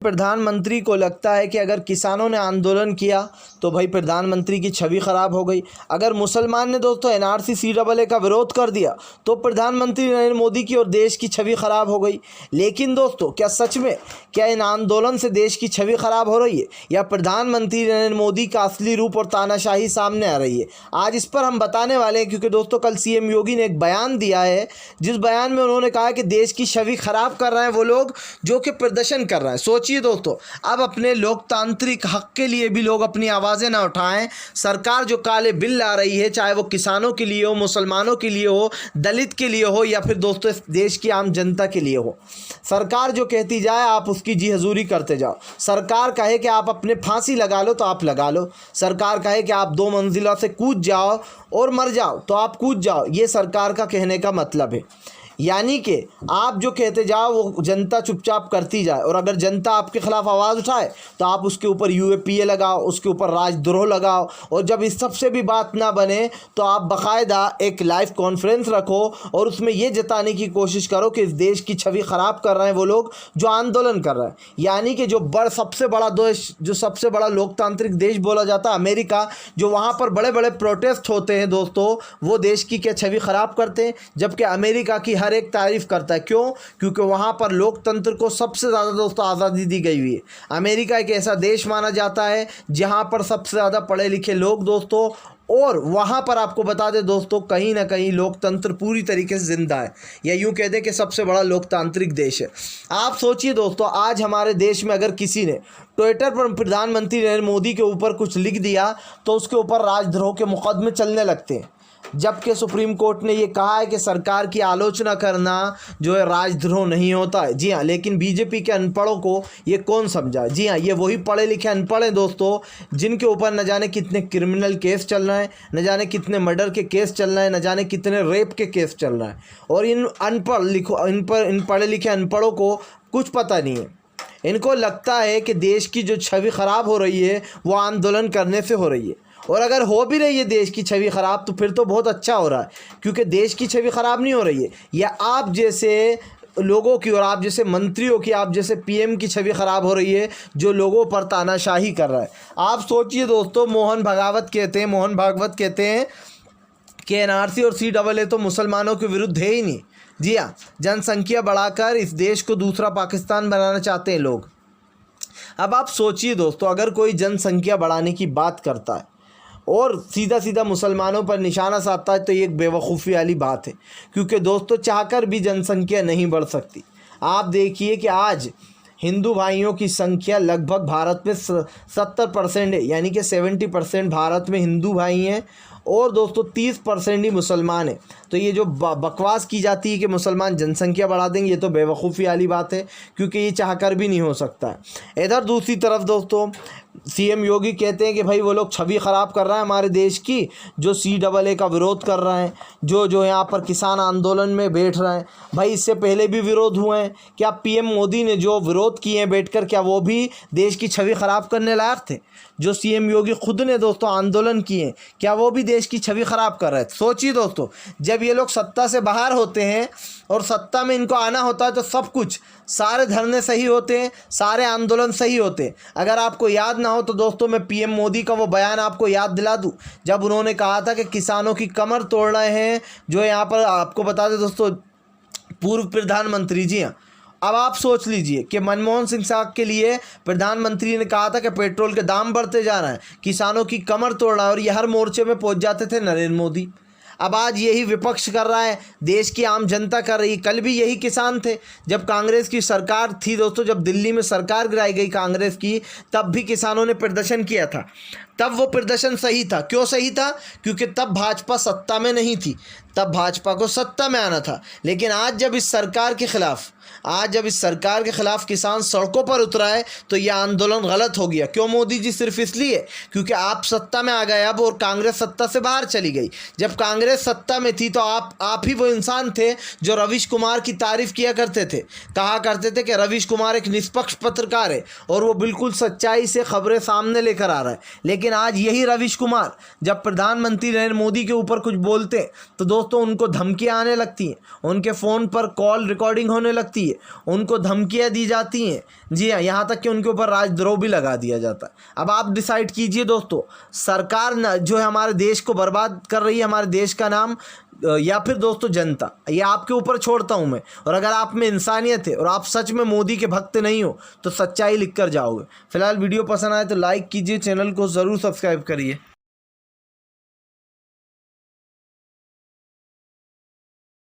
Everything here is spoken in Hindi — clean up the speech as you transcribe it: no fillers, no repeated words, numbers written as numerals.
प्रधानमंत्री को लगता है कि अगर किसानों ने आंदोलन किया तो भाई प्रधानमंत्री की छवि खराब हो गई। अगर मुसलमान ने दोस्तों एनआरसी सीएए का विरोध कर दिया तो प्रधानमंत्री नरेंद्र मोदी की और देश की छवि खराब हो गई। लेकिन दोस्तों क्या इन आंदोलन से देश की छवि खराब हो रही है या प्रधानमंत्री नरेंद्र मोदी का असली रूप और तानाशाही सामने आ रही है? आज इस पर हम बताने वाले हैं, क्योंकि दोस्तों कल सीएम योगी ने एक बयान दिया है, जिस बयान में उन्होंने कहा कि देश की छवि खराब कर रहे हैं वो लोग जो कि प्रदर्शन कर रहे हैं। सोचिए दोस्तों, अब अपने लोकतांत्रिक हक के लिए भी लोग अपनी आवाज़ें ना उठाएं। सरकार जो काले बिल ला रही है, चाहे वो किसानों के लिए हो, मुसलमानों के लिए हो, दलित के लिए हो या फिर दोस्तों देश की आम जनता के लिए हो, सरकार जो कहती जाए आप उसकी जी हजूरी करते जाओ। सरकार कहे कि आप अपने फांसी लगा लो तो आप लगा लो। सरकार कहे कि आप 2 मंजिला से कूद जाओ और मर जाओ तो आप कूद जाओ। ये सरकार का कहने का मतलब है। यानी कि आप जो कहते जाओ वो जनता चुपचाप करती जाए, और अगर जनता आपके खिलाफ आवाज़ उठाए तो आप उसके ऊपर यूएपीए लगाओ, उसके ऊपर राजद्रोह लगाओ, और जब इस सबसे भी बात ना बने तो आप बाकायदा एक लाइव कॉन्फ्रेंस रखो और उसमें ये जताने की कोशिश करो कि इस देश की छवि ख़राब कर रहे हैं वो लोग जो आंदोलन कर रहे हैं। यानी कि जो सबसे बड़ा देश, जो सबसे बड़ा लोकतांत्रिक देश बोला जाता है अमेरिका, जो वहाँ पर बड़े बड़े प्रोटेस्ट होते हैं दोस्तों, वो देश की क्या छवि ख़राब करते हैं? जबकि अमेरिका की हर एक तारीफ करता है। क्यों? क्योंकि वहाँ पर लोकतंत्र को सबसे ज़्यादा दोस्तों आज़ादी दी गई हुई है। अमेरिका एक ऐसा देश माना जाता है जहाँ पर सबसे ज़्यादा पढ़े लिखे लोग दोस्तों, और वहाँ पर आपको बता दें दोस्तों कहीं ना कहीं लोकतंत्र पूरी तरीके से ज़िंदा है, या यूँ कह दें कि सबसे बड़ा लोकतांत्रिक देश है। आप सोचिए दोस्तों, आज हमारे देश में अगर किसी ने ट्विटर पर प्रधानमंत्री नरेंद्र मोदी के ऊपर कुछ लिख दिया तो उसके ऊपर राजद्रोह के मुकदमे चलने लगते हैं, जबकि सुप्रीम कोर्ट ने ये कहा है कि सरकार की आलोचना करना जो है राजद्रोह नहीं होता है। जी हाँ, लेकिन बीजेपी के अनपढ़ों को ये कौन समझा? जी हाँ, ये वही पढ़े लिखे अनपढ़ हैं दोस्तों, जिनके ऊपर न जाने कितने क्रिमिनल केस चल रहे हैं, न जाने कितने मर्डर के केस चल रहे हैं, न जाने कितने रेप के केस चल रहे हैं, और इन पढ़े लिखे अनपढ़ों को कुछ पता नहीं है। इनको लगता है कि देश की जो छवि ख़राब हो रही है वो आंदोलन करने से हो रही है, और अगर हो भी रही है देश की छवि ख़राब तो फिर तो बहुत अच्छा हो रहा है, क्योंकि देश की छवि ख़राब नहीं हो रही है। या आप जैसे लोगों की और आप जैसे मंत्रियों की, आप जैसे पीएम की छवि ख़राब हो रही है जो लोगों पर तानाशाही कर रहा है। आप सोचिए दोस्तों, मोहन भागवत कहते हैं कि एनआरसी और सीएए तो मुसलमानों के विरुद्ध है ही नहीं। जी हाँ, जनसंख्या बढ़ाकर इस देश को दूसरा पाकिस्तान बनाना चाहते हैं लोग। अब आप सोचिए दोस्तों, अगर कोई जनसंख्या बढ़ाने की बात करता है और सीधा सीधा मुसलमानों पर निशाना साधता है तो ये एक बेवकूफ़ी वाली बात है, क्योंकि दोस्तों चाहकर भी जनसंख्या नहीं बढ़ सकती। आप देखिए कि आज हिंदू भाइयों की संख्या लगभग भारत में 70% है, यानी कि 70% भारत में हिंदू भाई हैं और दोस्तों 30% ही मुसलमान हैं। तो ये जो बकवास की जाती है कि मुसलमान जनसंख्या बढ़ा देंगे, ये तो बेवकूफ़ी वाली बात है, क्योंकि ये चाहकर भी नहीं हो सकता है। इधर दूसरी तरफ दोस्तों सीएम योगी कहते हैं कि भाई वो लोग छवि ख़राब कर रहे हैं हमारे देश की, जो सीएए का विरोध कर रहे हैं, जो यहाँ पर किसान आंदोलन में बैठ रहे हैं। भाई इससे पहले भी विरोध हुए हैं, क्या पीएम मोदी ने जो विरोध किए हैं बैठकर, क्या वो भी देश की छवि ख़राब करने लायक थे? जो सीएम योगी खुद ने दोस्तों आंदोलन किए, क्या वो भी देश की छवि ख़राब कर रहे थे? सोचिए दोस्तों, जब ये लोग सत्ता से बाहर होते हैं और सत्ता में इनको आना होता है तो सब कुछ, सारे धरने सही होते हैं, सारे आंदोलन सही होते हैं। अगर आपको याद ना हो तो दोस्तों मैं पीएम मोदी का वो बयान आपको याद दिला दूं, जब उन्होंने कहा था कि किसानों की कमर तोड़ रहे हैं, जो यहाँ पर आपको बता दें दोस्तों पूर्व प्रधानमंत्री। जी हाँ, अब आप सोच लीजिए कि मनमोहन सिंह साहब के लिए प्रधानमंत्री ने कहा था कि पेट्रोल के दाम बढ़ते जा रहे हैं, किसानों की कमर तोड़ रहा है, और ये हर मोर्चे में पहुंच जाते थे नरेंद्र मोदी। अब आज यही विपक्ष कर रहा है, देश की आम जनता कर रही है। कल भी यही किसान थे, जब कांग्रेस की सरकार थी दोस्तों, जब दिल्ली में सरकार गिराई गई कांग्रेस की, तब भी किसानों ने प्रदर्शन किया था। तब वो प्रदर्शन सही था। क्यों सही था? क्योंकि तब भाजपा सत्ता में नहीं थी, तब भाजपा को सत्ता में आना था। लेकिन आज जब इस सरकार के खिलाफ किसान सड़कों पर उतरा है तो यह आंदोलन गलत हो गया। क्यों मोदी जी? सिर्फ इसलिए क्योंकि आप सत्ता में आ गए अब, और कांग्रेस सत्ता से बाहर चली गई। जब कांग्रेस सत्ता में थी तो आप ही वो इंसान थे जो रवीश कुमार की तारीफ किया करते थे, कहा करते थे कि रवीश कुमार एक निष्पक्ष पत्रकार है और वो बिल्कुल सच्चाई से खबरें सामने लेकर आ रहा है। लेकिन आज यही रवीश कुमार जब प्रधानमंत्री नरेंद्र मोदी के ऊपर कुछ बोलते तो दोस्तों उनको धमकियाँ आने लगती हैं, उनके फ़ोन पर कॉल रिकॉर्डिंग होने लगती है, उनको धमकियाँ दी जाती हैं। जी हाँ, यहाँ तक कि उनके ऊपर राजद्रोह भी लगा दिया जाता है। अब आप डिसाइड कीजिए दोस्तों, सरकार जो है हमारे देश को बर्बाद कर रही है, हमारे देश का नाम, या फिर दोस्तों जनता। ये आपके ऊपर छोड़ता हूँ मैं। और अगर आप में इंसानियत है और आप सच में मोदी के भक्त नहीं हो तो सच्चाई लिख कर जाओगे। फिलहाल वीडियो पसंद आए तो लाइक कीजिए, चैनल को ज़रूर सब्सक्राइब करिए।